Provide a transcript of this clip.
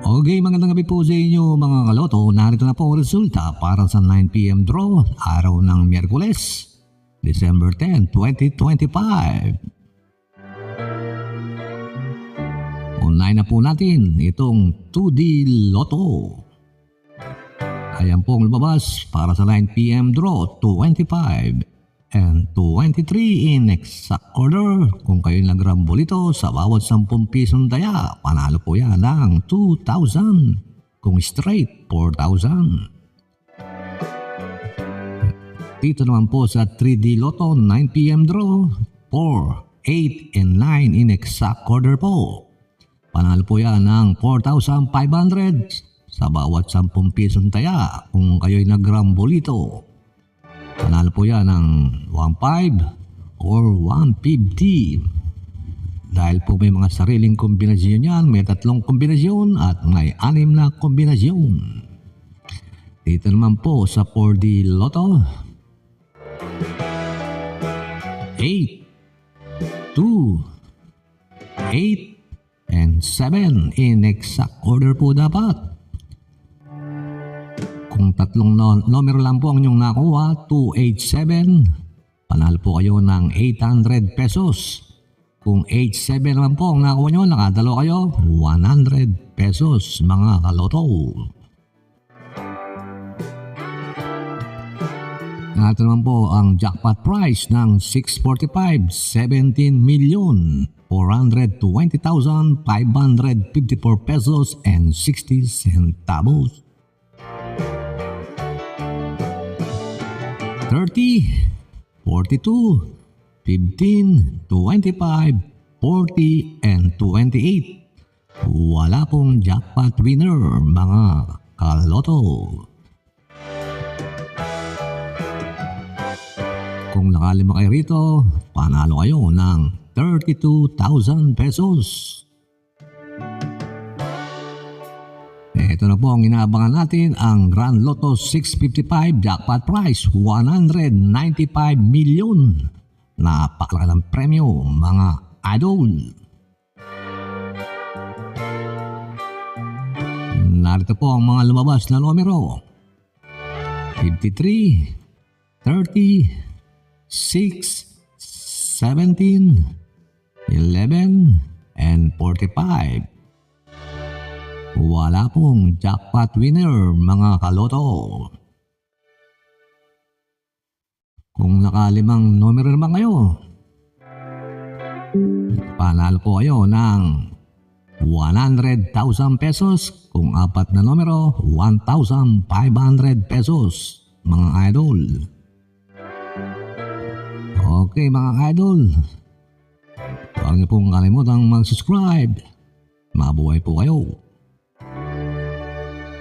Okay, magandang gabi po sa inyo mga kaloto. Narito na po ang resulta para sa 9 p.m. draw, araw ng Miyerkules, December 10, 2025. Unahin na po natin itong 2D Lotto. Ayan po ang lumabas para sa 9 p.m. draw, 25 and 23 in exact order. Kung kayo nagrambolito sa bawat 10 pisong daya, panalo po yan ng 2,000. Kung straight, 4,000. Dito naman po sa 3D Lotto 9 p.m. draw, 4, 8, and 9 in exact order po. Panalo po yan ng 4,500 sa bawat 10 pisong taya kung kayo'y nagrambolito. Panalo po yan ng 1,500 or 150. Dahil po may mga sariling kombinasyon yan, may 3 kombinasyon at may 6 na kombinasyon. Dito naman po sa 4D Lotto, 8, 2, 8, and 7 in exact order po dapat. Kung 3 numero lang po ang inyong nakuha, 287, panalo po kayo ng 800 pesos. Kung 87 naman po ang nakuha nyo, nakadalo kayo, 100 pesos mga kaloto. Ito naman po ang jackpot prize ng 645, 17,420,554 pesos and 60 centavos. 30, 42, 15, 25, 40, and 28. Wala pong jackpot winner mga kaloto. Kung nakalima kayo rito, panalo kayo ng 32,000 pesos. Ito na po ang inaabangan natin, ang Grand Lotto 655 jackpot prize, 195 million. Napakalaki ng premyo mga idol. Narito po ang mga lumabas na numero: 53, 30, 6, 17, 11, and 45. Wala pong jackpot winner mga kaloto. Kung nakalimang numero naman kayo, panalo po kayo ng 100,000 pesos. Kung 4 na numero, 1,500 pesos mga idol. Okay mga idol, huwag niyo pong kalimutang mag-subscribe. Mabuhay po kayo.